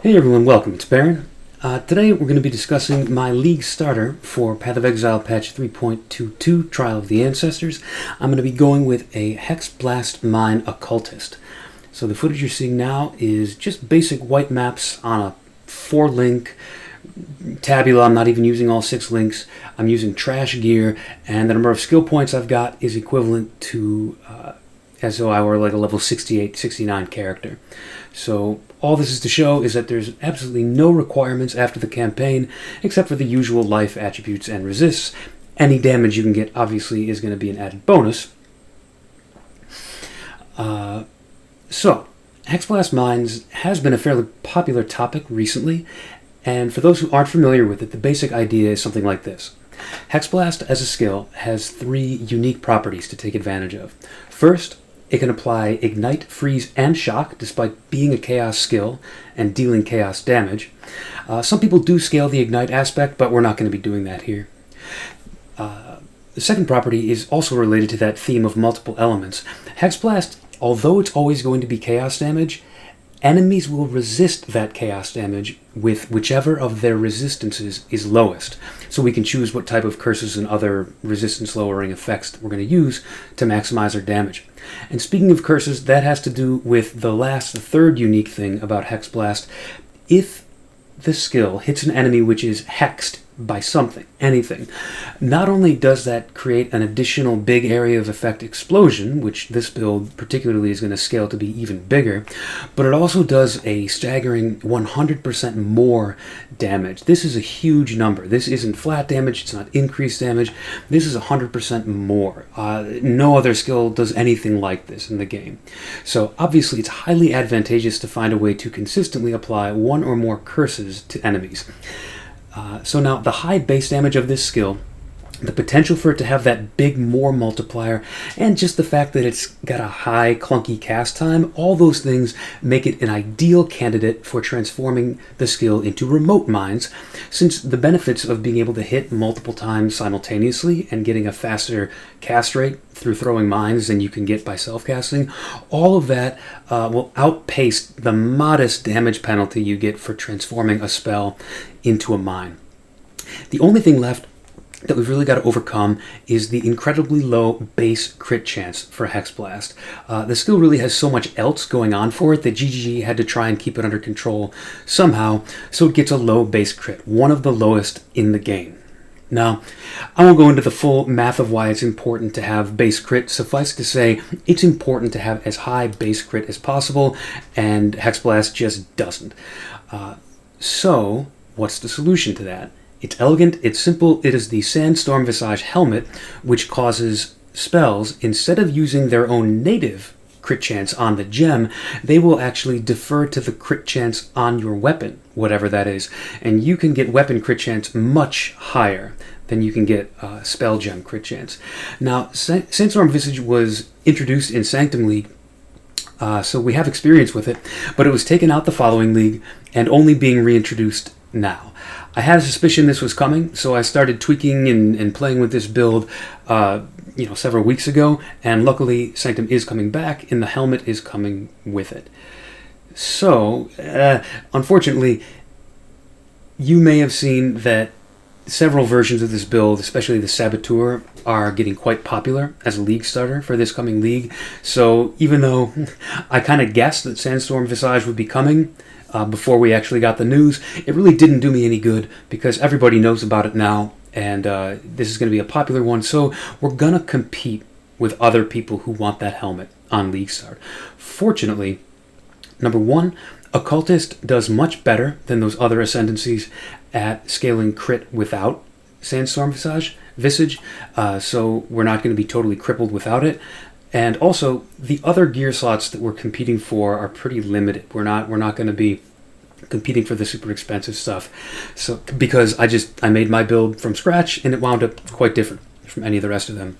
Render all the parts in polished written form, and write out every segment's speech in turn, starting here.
Hey everyone, welcome. It's Baron. Today we're going to be discussing my League starter for Path of Exile patch 3.22, Trial of the Ancestors. I'm going to be going with a Hexblast Mine Occultist. So the footage you're seeing now is just basic white maps on a 4-link tabula. I'm not even using all 6 links. I'm using trash gear, and the number of skill points I've got is equivalent to as though I were like a level 68, 69 character. So all this is to show is that there's absolutely no requirements after the campaign except for the usual life attributes and resists. Any damage you can get obviously is going to be an added bonus. So Hexblast Mines has been a fairly popular topic recently, and for those who aren't familiar with it, the basic idea is something like this. Hexblast as a skill has 3 unique properties to take advantage of. First, it can apply Ignite, Freeze, and Shock despite being a Chaos skill and dealing Chaos damage. Some people do scale the Ignite aspect, but we're not going to be doing that here. The second property is also related to that theme of multiple elements. Hexblast, although it's always going to be Chaos damage, enemies will resist that Chaos damage with whichever of their resistances is lowest. So we can choose what type of curses and other resistance lowering effects we're going to use to maximize our damage. And speaking of curses, that has to do with the third unique thing about Hexblast. If the skill hits an enemy which is hexed by something, anything, not only does that create an additional big area of effect explosion, which this build particularly is going to scale to be even bigger, but it also does a staggering 100% more damage. This is a huge number. This isn't flat damage, it's not increased damage. This is 100% more. No other skill does anything like this in the game. So obviously it's highly advantageous to find a way to consistently apply 1 or more curses to enemies. So now, the high base damage of this skill, the potential for it to have that big more multiplier, and just the fact that it's got a high clunky cast time, all those things make it an ideal candidate for transforming the skill into remote mines, since the benefits of being able to hit multiple times simultaneously and getting a faster cast rate through throwing mines than you can get by self-casting, all of that will outpace the modest damage penalty you get for transforming a spell into a mine. The only thing left that we've really got to overcome is the incredibly low base crit chance for Hexblast. The skill really has so much else going on for it that GGG had to try and keep it under control somehow, so it gets a low base crit, one of the lowest in the game. Now, I won't go into the full math of why it's important to have base crit. Suffice to say, it's important to have as high base crit as possible, and Hexblast just doesn't. So, what's the solution to that? It's elegant, it's simple. It is the Sandstorm Visage helmet, which causes spells, instead of using their own native crit chance on the gem, they will actually defer to the crit chance on your weapon, whatever that is. And you can get weapon crit chance much higher than you can get spell gem crit chance. Now, Sandstorm Visage was introduced in Sanctum League, so we have experience with it, but it was taken out the following league and only being reintroduced now. I had a suspicion this was coming, so I started tweaking and playing with this build several weeks ago, and luckily Sanctum is coming back and the helmet is coming with it. So, unfortunately, you may have seen that several versions of this build, especially the Saboteur, are getting quite popular as a league starter for this coming league. So even though I kind of guessed that Sandstorm Visage would be coming before we actually got the news, it really didn't do me any good because everybody knows about it now, and this is going to be a popular one. So we're going to compete with other people who want that helmet on League Start. Fortunately, number one, Occultist does much better than those other ascendancies at scaling crit without Sandstorm Visage, so we're not going to be totally crippled without it. And also, the other gear slots that we're competing for are pretty limited. We're not going to be competing for the super expensive stuff. So because I made my build from scratch and it wound up quite different from any of the rest of them.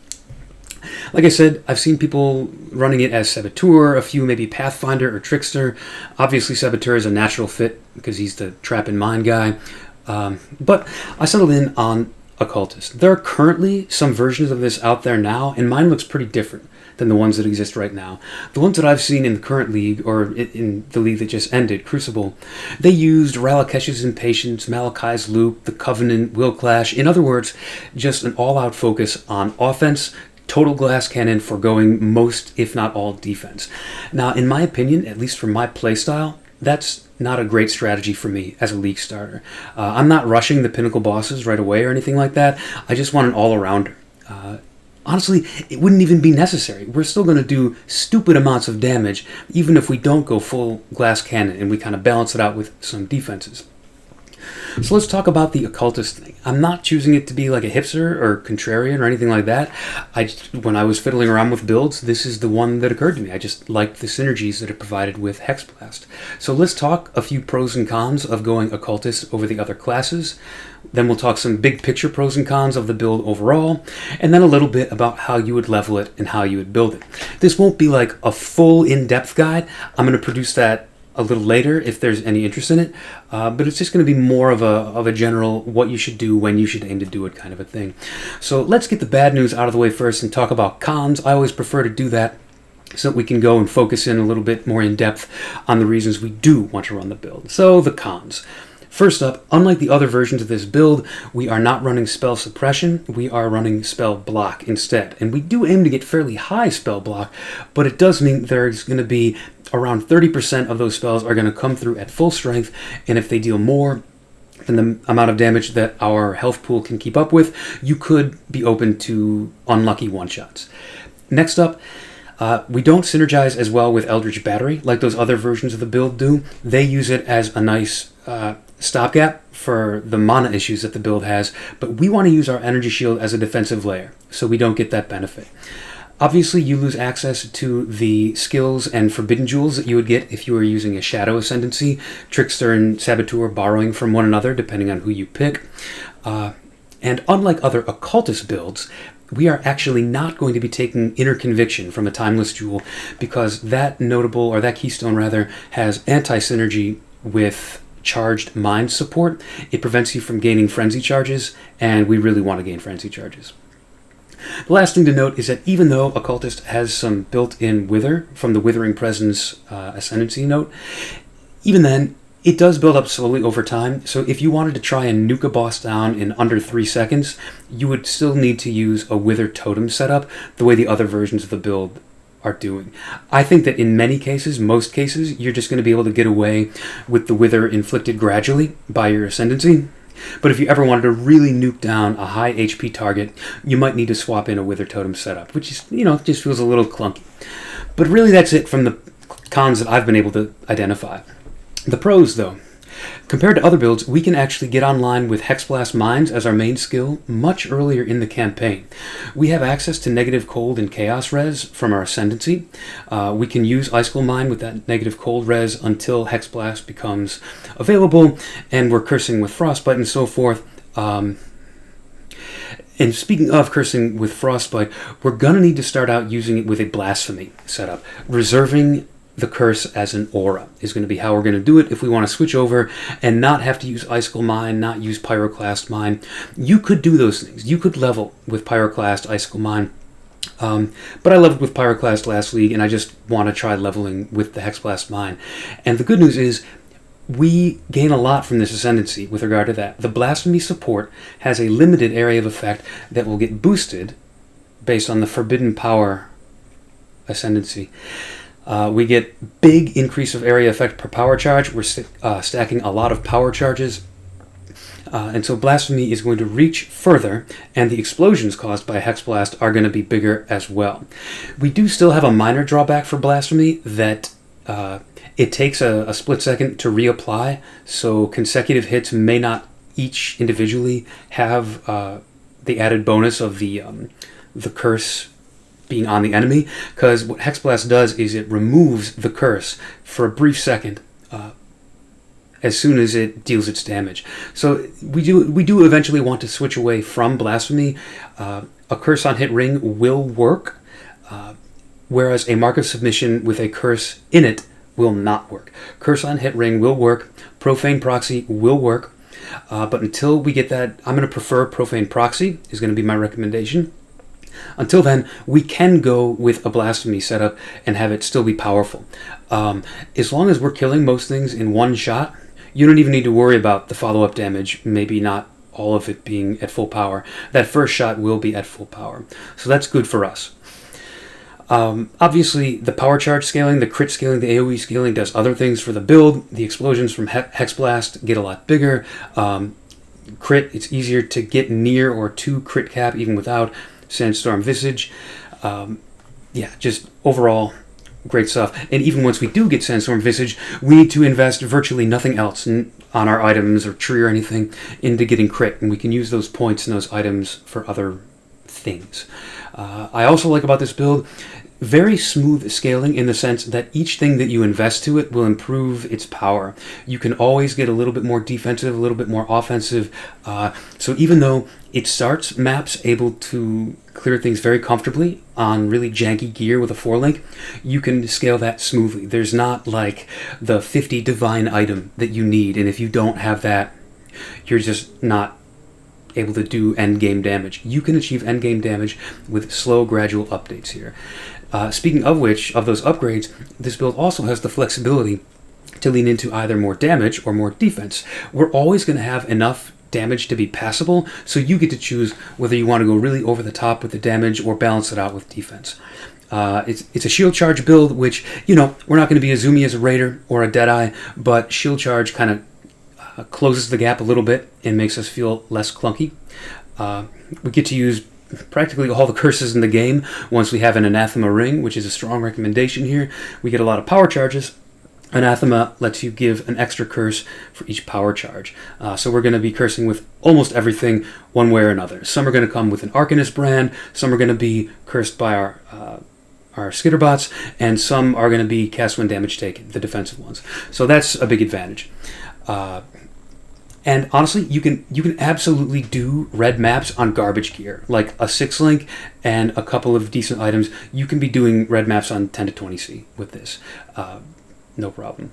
Like I said, I've seen people running it as Saboteur, a few maybe Pathfinder or Trickster. Obviously, Saboteur is a natural fit because he's the trap and mine guy. But I settled in on Occultist. There are currently some versions of this out there now, and mine looks pretty different. than the ones that exist right now. The ones that I've seen in the current league, or in the league that just ended, Crucible, they used Ralakesh's Impatience, Malachi's Loop, the Covenant, Will Clash. In other words, just an all-out focus on offense, total glass cannon, foregoing most, if not all, defense. Now, in my opinion, at least for my playstyle, that's not a great strategy for me as a league starter. I'm not rushing the pinnacle bosses right away or anything like that. I just want an all-arounder. Honestly, it wouldn't even be necessary. We're still going to do stupid amounts of damage, even if we don't go full glass cannon and we kind of balance it out with some defenses. So let's talk about the occultist thing. I'm not choosing it to be like a hipster or contrarian or anything like that. When I was fiddling around with builds, this is the one that occurred to me. I just liked the synergies that it provided with Hexblast. So let's talk a few pros and cons of going occultist over the other classes. Then we'll talk some big picture pros and cons of the build overall, and then a little bit about how you would level it and how you would build it. This won't be like a full in-depth guide. I'm going to produce that a little later if there's any interest in it, but it's just going to be more of a general what you should do, when you should aim to do it kind of a thing. So let's get the bad news out of the way first and talk about cons. I always prefer to do that so that we can go and focus in a little bit more in depth on the reasons we do want to run the build. So the cons. First up, unlike the other versions of this build, we are not running spell suppression, we are running spell block instead. And we do aim to get fairly high spell block, but it does mean there's going to be around 30% of those spells are going to come through at full strength, and if they deal more than the amount of damage that our health pool can keep up with, you could be open to unlucky one-shots. Next up, we don't synergize as well with Eldritch Battery like those other versions of the build do. They use it as a nice stopgap for the mana issues that the build has, but we want to use our energy shield as a defensive layer, so we don't get that benefit. Obviously, you lose access to the skills and forbidden jewels that you would get if you were using a Shadow Ascendancy, Trickster and Saboteur borrowing from one another, depending on who you pick. And unlike other occultist builds, we are actually not going to be taking Inner Conviction from a Timeless Jewel, because that keystone has anti-synergy with Charged Mind support. It prevents you from gaining Frenzy charges, and we really want to gain Frenzy charges. The last thing to note is that even though Occultist has some built-in Wither from the Withering Presence Ascendancy note, even then, it does build up slowly over time, so if you wanted to try and nuke a boss down in under 3 seconds, you would still need to use a Wither Totem setup, the way the other versions of the build are doing. I think that in most cases, you're just going to be able to get away with the Wither inflicted gradually by your Ascendancy. But if you ever wanted to really nuke down a high HP target, you might need to swap in a Wither Totem setup, which is, just feels a little clunky. But really that's it from the cons that I've been able to identify. The pros, though. Compared to other builds, we can actually get online with Hexblast Mines as our main skill much earlier in the campaign. We have access to negative cold and chaos res from our Ascendancy. We can use Icicle Mine with that negative cold res until Hexblast becomes available, and we're cursing with Frostbite and so forth. And speaking of cursing with Frostbite, we're going to need to start out using it with a Blasphemy setup. Reserving the curse as an aura is going to be how we're going to do it if we want to switch over and not have to use Icicle Mine, not use Pyroclast Mine. You could do those things. You could level with Pyroclast, Icicle Mine. But I leveled with Pyroclast last league, and I just want to try leveling with the Hexblast Mine. And the good news is, we gain a lot from this Ascendancy with regard to that. The Blasphemy support has a limited area of effect that will get boosted based on the Forbidden Power Ascendancy. We get big increase of area effect per power charge. We're stacking a lot of power charges. And so Blasphemy is going to reach further, and the explosions caused by Hexblast are going to be bigger as well. We do still have a minor drawback for Blasphemy, that it takes a split second to reapply, so consecutive hits may not each individually have the added bonus of the curse being on the enemy, because what Hexblast does is it removes the curse for a brief second as soon as it deals its damage. So we do eventually want to switch away from Blasphemy. A curse on hit ring will work, whereas a mark of submission with a curse in it will not work. Curse on hit ring will work. Profane Proxy will work. But until we get that, I'm going to prefer Profane Proxy is going to be my recommendation. Until then, we can go with a Blasphemy setup and have it still be powerful. As long as we're killing most things in one shot, you don't even need to worry about the follow-up damage, maybe not all of it being at full power. That first shot will be at full power, so that's good for us. Obviously, the power charge scaling, the crit scaling, the AoE scaling does other things for the build. The explosions from Hexblast get a lot bigger. Crit, it's easier to get near or to crit cap even without Sandstorm Visage. Yeah, just overall great stuff. And even once we do get Sandstorm Visage, we need to invest virtually nothing else on our items or tree or anything into getting crit, and we can use those points and those items for other things. I also like about this build very smooth scaling in the sense that each thing that you invest to it will improve its power. You can always get a little bit more defensive, a little bit more offensive. So even though it starts maps able to clear things very comfortably on really janky gear with a 4-link, you can scale that smoothly. There's not like the 50 divine item that you need, and if you don't have that, you're just not able to do endgame damage. You can achieve endgame damage with slow, gradual updates here. Speaking of which, of those upgrades, this build also has the flexibility to lean into either more damage or more defense. We're always going to have enough damage to be passable, so you get to choose whether you want to go really over the top with the damage or balance it out with defense. It's a shield charge build, which, you know, we're not going to be as zoomy as a Raider or a Deadeye, but shield charge kind of closes the gap a little bit and makes us feel less clunky. We get to use practically all the curses in the game once we have an Anathema ring, which is a strong recommendation here. We get a lot of power charges. Anathema lets you give an extra curse for each power charge. So we're going to be cursing with almost everything one way or another. Some are going to come with an Arcanist brand, some are going to be cursed by our Skitterbots, and some are going to be cast when damage taken, the defensive ones. So that's a big advantage. And honestly, you can absolutely do red maps on garbage gear, like a 6-link and a couple of decent items. You can be doing red maps on 10 to 20C with this, no problem.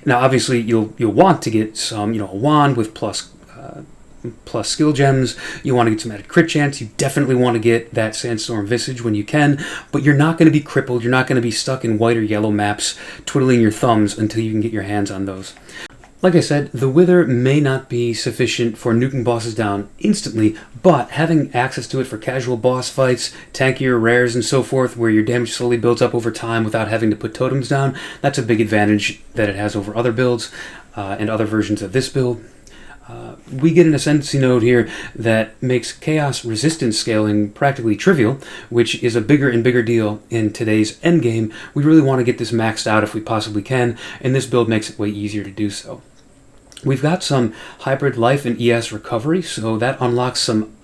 Now, obviously, you'll want to get some, a wand with plus skill gems. You want to get some added crit chance. You definitely want to get that Sandstorm Visage when you can, but you're not going to be crippled. You're not going to be stuck in white or yellow maps, twiddling your thumbs until you can get your hands on those. Like I said, the Wither may not be sufficient for nuking bosses down instantly, but having access to it for casual boss fights, tankier rares, and so forth, where your damage slowly builds up over time without having to put totems down, that's a big advantage that it has over other builds and other versions of this build. We get an Ascendancy node here that makes chaos resistance scaling practically trivial, which is a bigger and bigger deal in today's endgame. We really want to get this maxed out if we possibly can, and this build makes it way easier to do so. We've got some hybrid life and ES recovery, so that unlocks some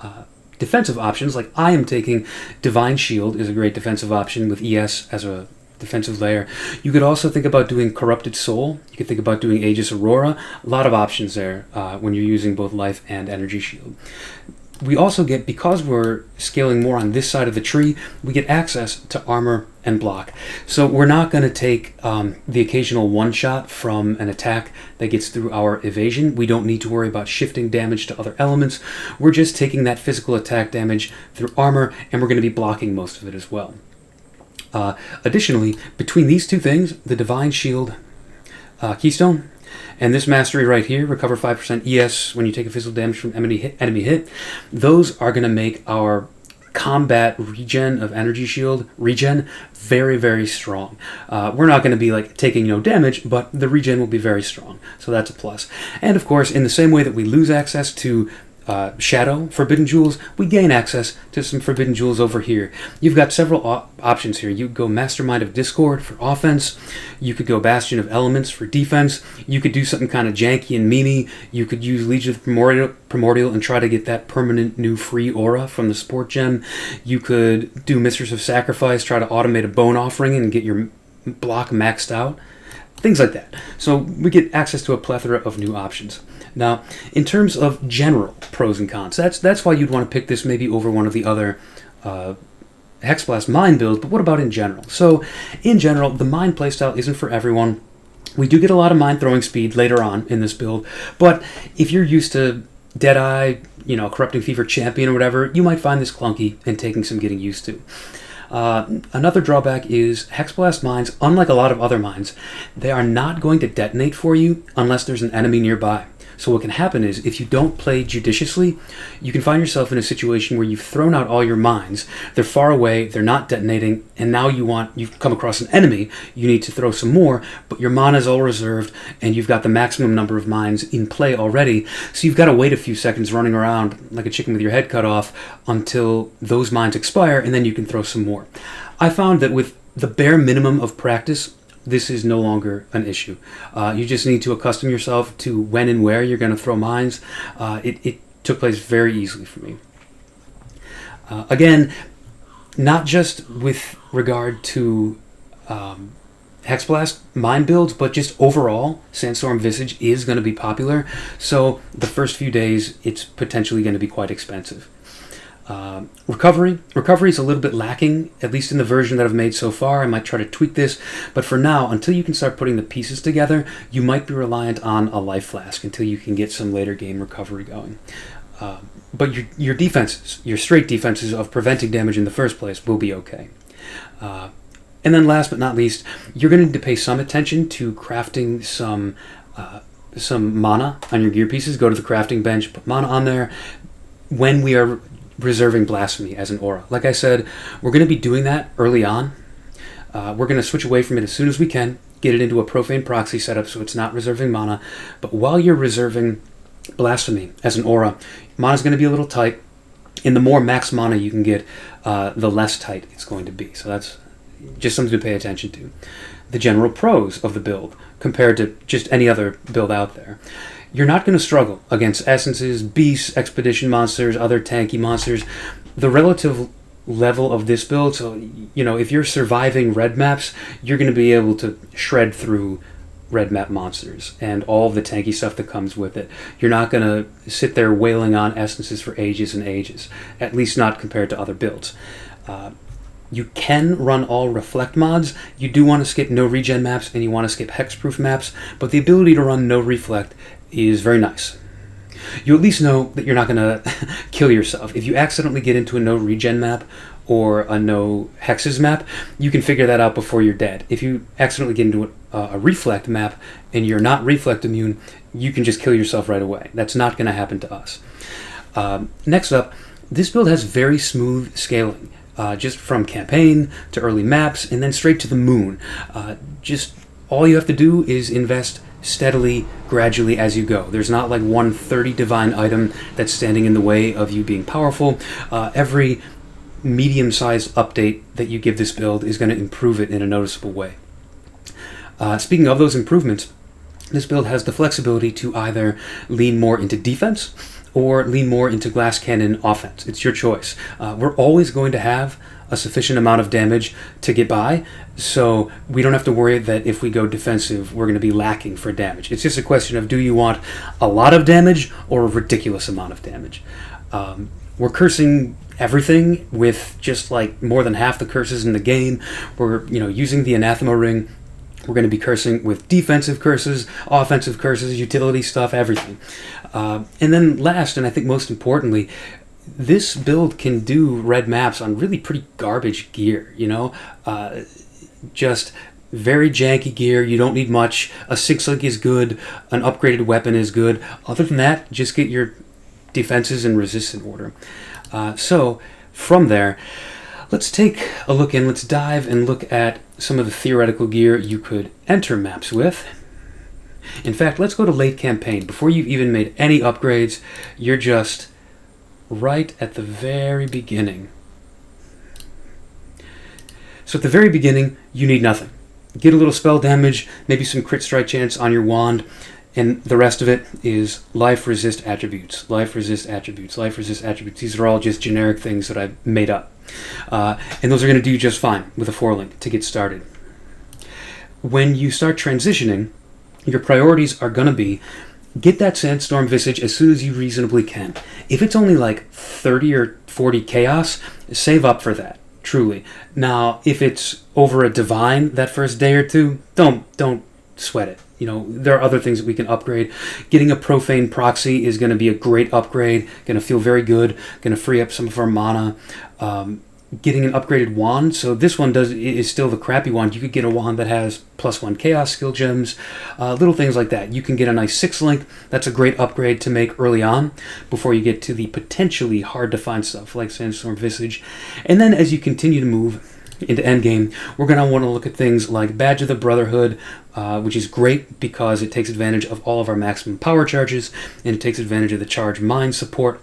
defensive options. Like I am taking Divine Shield is a great defensive option with ES as a defensive layer. You could also think about doing Corrupted Soul. You could think about doing Aegis Aurora. A lot of options there when you're using both life and energy shield. We also get, because we're scaling more on this side of the tree, we get access to armor and block. So we're not going to take the occasional one-shot from an attack that gets through our evasion. We don't need to worry about shifting damage to other elements. We're just taking that physical attack damage through armor, and we're going to be blocking most of it as well. Additionally, between these two things, the Divine Shield Keystone and this mastery right here, recover 5% ES when you take a physical damage from enemy hit, those are going to make our combat regen of energy shield regen very, very strong. We're not going to be like taking no damage, but the regen will be very strong, so that's a plus. And of course, in the same way that we lose access to Shadow Forbidden Jewels, we gain access to some Forbidden Jewels over here. You've got several options here. You could go Mastermind of Discord for offense. You could go Bastion of Elements for defense. You could do something kind of janky and memey. You could use Legion of Primordial and try to get that permanent new free aura from the Sport Gem. You could do Mistress of Sacrifice, try to automate a Bone Offering and get your block maxed out. Things like that. So we get access to a plethora of new options. Now, in terms of general pros and cons, that's why you'd want to pick this maybe over one of the other Hexblast Mine builds, but what about in general? So, in general, the Mine playstyle isn't for everyone. We do get a lot of Mine throwing speed later on in this build, but if you're used to Deadeye, Corrupting Fever Champion or whatever, you might find this clunky and taking some getting used to. Another drawback is Hexblast mines, unlike a lot of other mines, they are not going to detonate for you unless there's an enemy nearby. So what can happen is, if you don't play judiciously, you can find yourself in a situation where you've thrown out all your mines, they're far away, they're not detonating, and now you've come across an enemy, you need to throw some more, but your mana is all reserved, and you've got the maximum number of mines in play already, so you've got to wait a few seconds running around like a chicken with your head cut off until those mines expire, and then you can throw some more. I found that with the bare minimum of practice, this is no longer an issue. You just need to accustom yourself to when and where you're going to throw mines. It took place very easily for me. Again, not just with regard to Hexblast mine builds, but just overall, Sandstorm Visage is going to be popular. So the first few days, it's potentially going to be quite expensive. Recovery is a little bit lacking, at least in the version that I've made so far. I might try to tweak this, but for now, until you can start putting the pieces together, you might be reliant on a life flask until you can get some later game recovery going. But your defenses, your straight defenses of preventing damage in the first place, will be okay. And then last but not least, you're going to need to pay some attention to crafting some mana on your gear pieces. Go to the crafting bench, put mana on there. When we are reserving Blasphemy as an aura. Like I said, we're going to be doing that early on. We're going to switch away from it as soon as we can, get it into a profane proxy setup so it's not reserving mana. But while you're reserving Blasphemy as an aura, mana's going to be a little tight, and the more max mana you can get, the less tight it's going to be. So that's just something to pay attention to. The general pros of the build compared to just any other build out there. You're not going to struggle against essences, beasts, expedition monsters, other tanky monsters. The relative level of this build, so if you're surviving red maps, you're going to be able to shred through red map monsters and all the tanky stuff that comes with it. You're not going to sit there wailing on essences for ages and ages, at least not compared to other builds. You can run all reflect mods. You do want to skip no regen maps and you want to skip hexproof maps, but the ability to run no reflect is very nice. You at least know that you're not going to kill yourself. If you accidentally get into a no regen map or a no hexes map, you can figure that out before you're dead. If you accidentally get into a reflect map and you're not reflect immune, you can just kill yourself right away. That's not going to happen to us. Next up, this build has very smooth scaling. Just from campaign to early maps and then straight to the moon. Just all you have to do is invest steadily, gradually as you go. There's not like one 30 divine item that's standing in the way of you being powerful. Every medium-sized update that you give this build is going to improve it in a noticeable way. Speaking of those improvements, this build has the flexibility to either lean more into defense or lean more into glass cannon offense. It's your choice. We're always going to have a sufficient amount of damage to get by, so we don't have to worry that if we go defensive, we're going to be lacking for damage. It's just a question of, do you want a lot of damage or a ridiculous amount of damage? We're cursing everything with just like more than half the curses in the game. We're using the anathema ring. We're going to be cursing with defensive curses, offensive curses, utility stuff, everything. And then last, and I think most importantly, this build can do red maps on really pretty garbage gear, just very janky gear. You don't need much. A 6-link is good. An upgraded weapon is good. Other than that, just get your defenses in resistant order. So from there, let's take a look in. Let's dive and look at some of the theoretical gear you could enter maps with. In fact, let's go to late campaign. Before you've even made any upgrades, you're just right at the very beginning. So at the very beginning, you need nothing. Get a little spell damage, maybe some crit strike chance on your wand, and the rest of it is life resist attributes, life resist attributes, life resist attributes. These are all just generic things that I've made up. And those are going to do just fine with a 4-link to get started. When you start transitioning, your priorities are going to be get that Sandstorm Visage as soon as you reasonably can. If it's only like 30 or 40 chaos, save up for that, truly. Now, if it's over a divine that first day or two, don't sweat it. you know, there are other things that we can upgrade. Getting a Profane Proxy is going to be a great upgrade, going to feel very good, going to free up some of our mana. Getting an upgraded wand, so this one is still the crappy wand. You could get a wand that has +1 Chaos skill gems, little things like that. You can get a nice 6-link. That's a great upgrade to make early on before you get to the potentially hard to find stuff like Sandstorm, Visage. And then as you continue to move into endgame, we're going to want to look at things like Badge of the Brotherhood, which is great because it takes advantage of all of our maximum power charges, and it takes advantage of the charge mine support.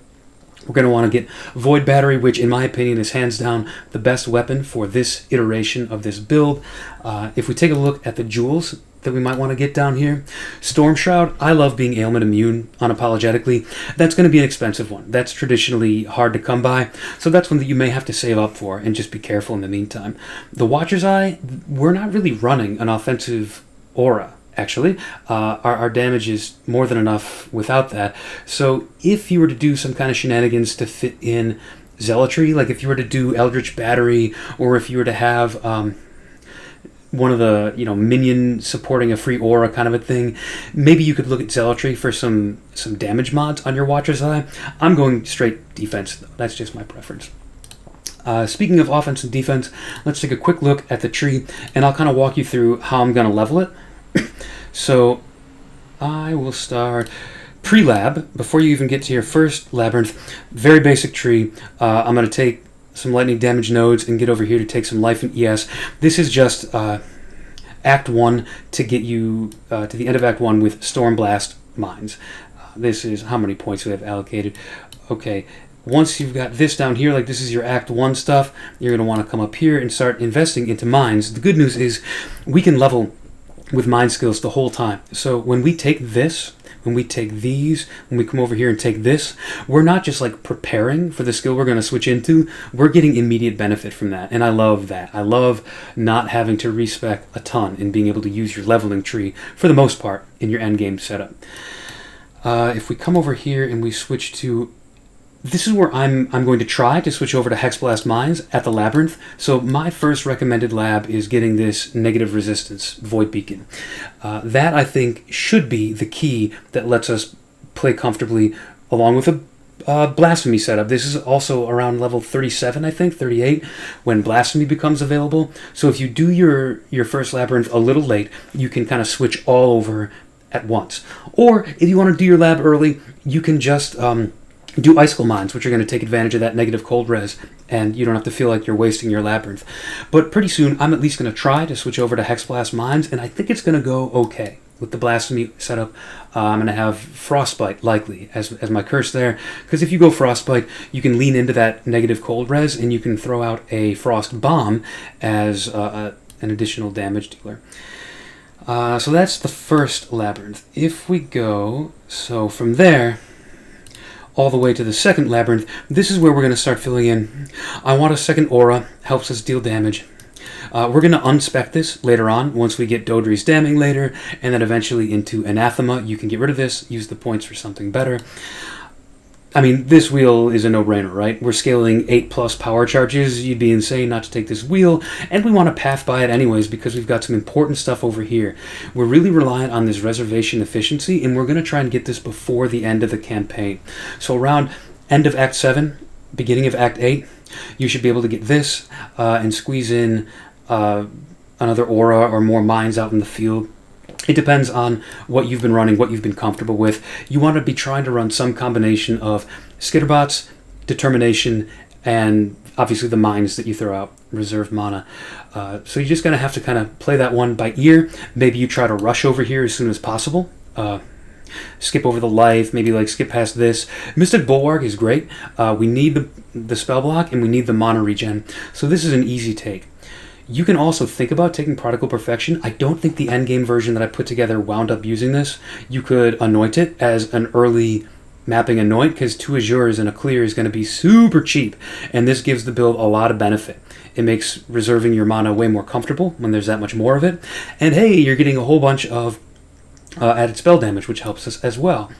We're going to want to get Void Battery, which in my opinion is hands down the best weapon for this iteration of this build. If we take a look at the jewels that we might want to get down here, Storm Shroud, I love being ailment immune unapologetically. That's going to be an expensive one. That's traditionally hard to come by, so that's one that you may have to save up for and just be careful in the meantime. The Watcher's Eye, we're not really running an offensive aura. Actually, our damage is more than enough without that. So if you were to do some kind of shenanigans to fit in Zealotry, like if you were to do Eldritch Battery, or if you were to have one of the, you know, minion supporting a free aura kind of a thing, maybe you could look at Zealotry for some damage mods on your Watcher's Eye. I'm going straight defense, though. That's just my preference. Speaking of offense and defense, let's take a quick look at the tree, and I'll kind of walk you through how I'm going to level it. So I will start pre-lab, before you even get to your first labyrinth. Very basic tree. I'm going to take some lightning damage nodes and get over here to take some life and ES. This is just Act 1 to get you to the end of Act 1 with Stormblast mines. This is how many points we have allocated. Okay, once you've got this down here, like this is your Act 1 stuff, you're going to want to come up here and start investing into mines. The good news is we can level with mine skills the whole time. So when we take this, when we take these, when we come over here and take this, we're not just like preparing for the skill we're going to switch into, we're getting immediate benefit from that. And I love that. I love not having to respec a ton and being able to use your leveling tree for the most part in your endgame setup. If we come over here and we switch to, this is where I'm going to try to switch over to Hexblast Mines at the Labyrinth. So my first recommended lab is getting this negative resistance Void Beacon. That, I think, should be the key that lets us play comfortably along with a Blasphemy setup. This is also around level 37, I think, 38, when Blasphemy becomes available. So if you do your first Labyrinth a little late, you can kind of switch all over at once. Or if you want to do your lab early, you can just do Icicle Mines, which are going to take advantage of that negative cold res, and you don't have to feel like you're wasting your Labyrinth. But pretty soon, I'm at least going to try to switch over to Hexblast Mines, and I think it's going to go okay. With the Blasphemy setup, I'm going to have Frostbite, likely, as my curse there, because if you go Frostbite, you can lean into that negative cold res, and you can throw out a Frost Bomb as an additional damage dealer. So that's the first Labyrinth. If we go, so from there all the way to the second Labyrinth, this is where we're going to start filling in. I want a second aura, helps us deal damage. We're going to unspec this later on, once we get Dodri's Damning later, and then eventually into Anathema. You can get rid of this, use the points for something better. I mean, this wheel is a no-brainer, right? We're scaling 8+ power charges. You'd be insane not to take this wheel, and we want to path by it anyways because we've got some important stuff over here. We're really reliant on this reservation efficiency, and we're going to try and get this before the end of the campaign. So around end of Act 7, beginning of Act 8, you should be able to get this and squeeze in another aura or more mines out in the field. It depends on what you've been running, what you've been comfortable with. You want to be trying to run some combination of Skitterbots, Determination, and obviously the mines that you throw out, reserve mana. So you're just going to have to kind of play that one by ear. Maybe you try to rush over here as soon as possible. Skip over the life, maybe like skip past this. Mystic Bulwark is great. We need the spell block and we need the mana regen. So this is an easy take. You can also think about taking Prodigal Perfection. I don't think the endgame version that I put together wound up using this. You could anoint it as an early mapping anoint, because 2 Azures and a clear is going to be super cheap, and this gives the build a lot of benefit. It makes reserving your mana way more comfortable when there's that much more of it. And hey, you're getting a whole bunch of added spell damage, which helps us as well.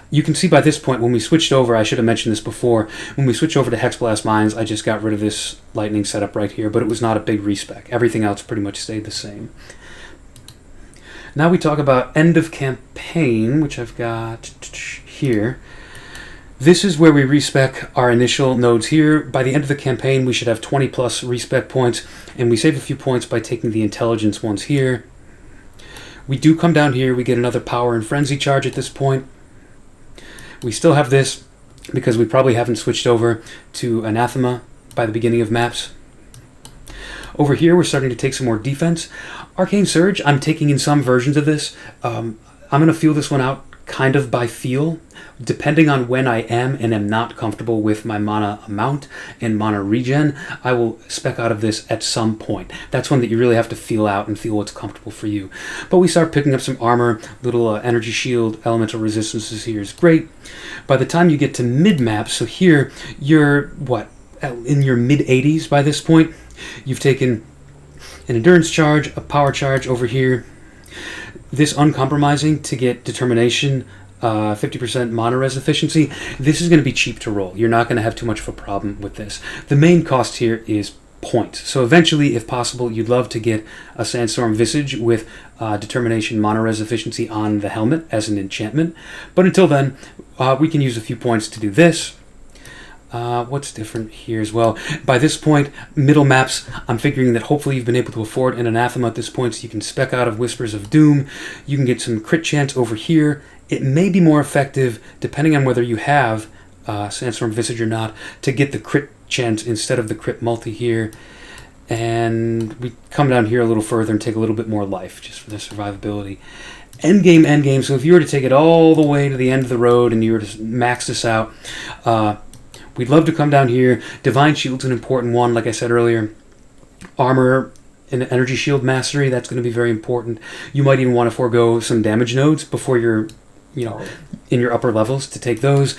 You can see by this point, when we switched over, I should have mentioned this before, when we switched over to Hexblast Mines, I just got rid of this lightning setup right here, but it was not a big respec. Everything else pretty much stayed the same. Now we talk about end of campaign, which I've got here. This is where we respec our initial nodes here. By the end of the campaign, we should have 20 plus respec points, and we save a few points by taking the intelligence ones here. We do come down here, we get another power and frenzy charge at this point. We still have this because we probably haven't switched over to anathema by the beginning of maps. Over here, we're starting to take some more defense. Arcane Surge, I'm taking in some versions of this. I'm going to feel this one out kind of by feel, depending on when I am and am not comfortable with my mana amount and mana regen. I will spec out of this at some point. That's one that you really have to feel out and feel what's comfortable for you. But we start picking up some armor, little energy shield, elemental resistances here is great. By the time you get to mid-map, so here you're, in your mid-80s by this point. You've taken an endurance charge, a power charge over here. This Uncompromising to get determination, 50% mana res efficiency. This is going to be cheap to roll. You're not going to have too much of a problem with this. The main cost here is points. So eventually, if possible, you'd love to get a Sandstorm Visage with determination mana res efficiency on the helmet as an enchantment. But until then, we can use a few points to do this. What's different here as well? By this point, middle maps, I'm figuring that hopefully you've been able to afford an anathema at this point, so you can spec out of Whispers of Doom. You can get some crit chance over here. It may be more effective, depending on whether you have Sandstorm Visage or not, to get the crit chance instead of the crit multi here. And we come down here a little further and take a little bit more life, just for the survivability. Endgame. So if you were to take it all the way to the end of the road and you were to max this out, we'd love to come down here. Divine Shield's an important one, like I said earlier. Armor and Energy Shield Mastery, that's going to be very important. You might even want to forego some damage nodes before you're, in your upper levels to take those.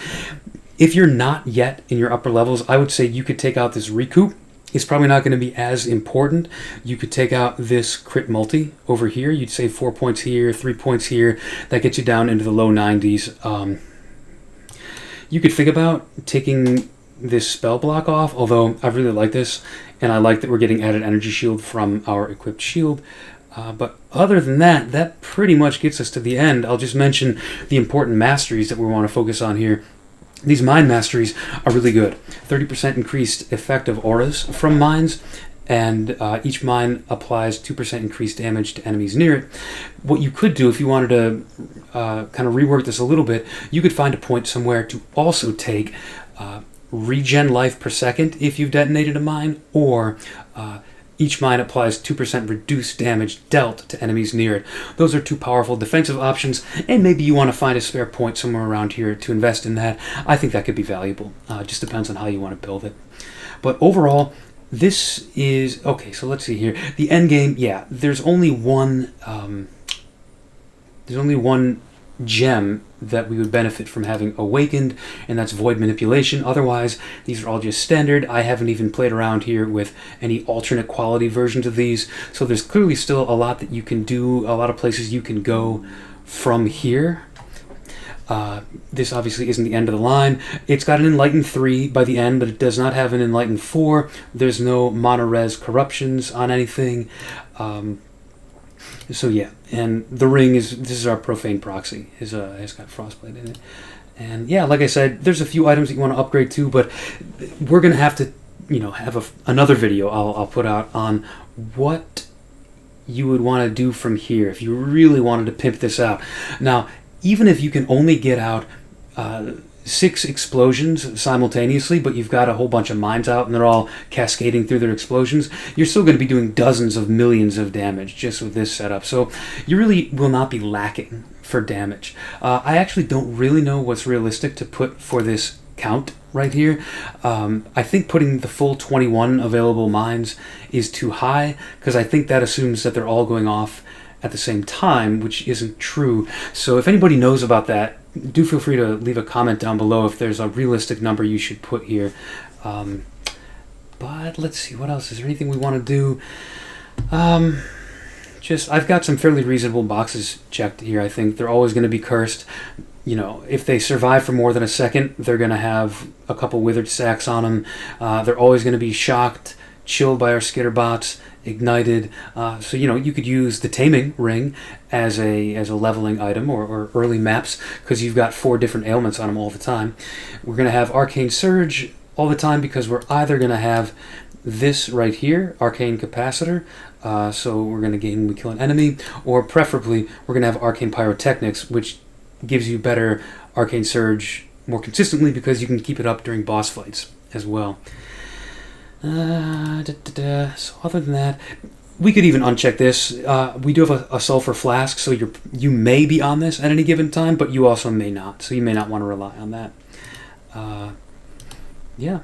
If you're not yet in your upper levels, I would say you could take out this Recoup. It's probably not going to be as important. You could take out this crit multi over here. You'd save 4 points here, 3 points here. That gets you down into the low 90s. You could think about taking this spell block off, although I really like this, and I like that we're getting added energy shield from our equipped shield. But other than that, that pretty much gets us to the end. I'll just mention the important masteries that we want to focus on here. These mine masteries are really good. 30% increased effective auras from mines, and each mine applies 2% increased damage to enemies near it. What you could do if you wanted to kind of rework this a little bit, you could find a point somewhere to also take regen life per second if you've detonated a mine, or each mine applies 2% reduced damage dealt to enemies near it. Those are two powerful defensive options, and maybe you want to find a spare point somewhere around here to invest in that. I think that could be valuable. It just depends on how you want to build it. But overall, this is okay. So let's see here. The end game, yeah. There's only one gem that we would benefit from having awakened, and that's Void Manipulation. Otherwise, these are all just standard. I haven't even played around here with any alternate quality versions of these, so there's clearly still a lot that you can do, a lot of places you can go from here. This obviously isn't the end of the line. It's got an Enlightened 3 by the end, but it does not have an Enlightened 4. There's no Mana Res corruptions on anything. So yeah, and the ring this is our Profane Proxy. It's got Frostblade in it. And yeah, like I said, there's a few items that you want to upgrade to, but we're going to have to, have another video I'll put out on what you would want to do from here if you really wanted to pimp this out. Now, even if you can only get out 6 explosions simultaneously, but you've got a whole bunch of mines out and they're all cascading through their explosions, you're still going to be doing dozens of millions of damage just with this setup. So you really will not be lacking for damage. I actually don't really know what's realistic to put for this count right here. I think putting the full 21 available mines is too high, because I think that assumes that they're all going off at the same time, which isn't true. So if anybody knows about that, do feel free to leave a comment down below if there's a realistic number you should put here. But let's see, what else? Is there anything we want to do? I've got some fairly reasonable boxes checked here. I think they're always going to be cursed. If they survive for more than a second, they're going to have a couple withered sacks on them. They're always going to be shocked, chilled by our skitter bots, ignited. So you could use the Taming Ring as a leveling item, or early maps, because you've got 4 different ailments on them all the time. We're going to have Arcane Surge all the time because we're either going to have this right here, Arcane Capacitor, so we're going to gain when we kill an enemy, or preferably we're going to have Arcane Pyrotechnics, which gives you better Arcane Surge more consistently because you can keep it up during boss fights as well. So other than that, we could even uncheck this. We do have a Sulfur Flask, so you may be on this at any given time, but you also may not, so you may not want to rely on that. Yeah,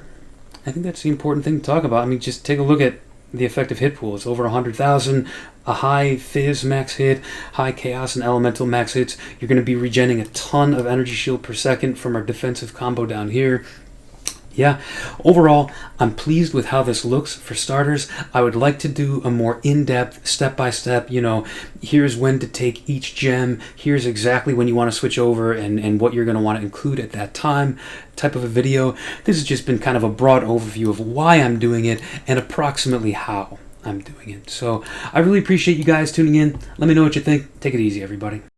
I think that's the important thing to talk about. I mean, just take a look at the effective hit pool. It's over 100,000, a high Fizz max hit, high Chaos and Elemental max hits. You're going to be regenerating a ton of energy shield per second from our defensive combo down here. Yeah, overall, I'm pleased with how this looks. For starters, I would like to do a more in-depth, step-by-step, here's when to take each gem, here's exactly when you want to switch over and what you're going to want to include at that time type of a video. This has just been kind of a broad overview of why I'm doing it and approximately how I'm doing it. So I really appreciate you guys tuning in. Let me know what you think. Take it easy, everybody.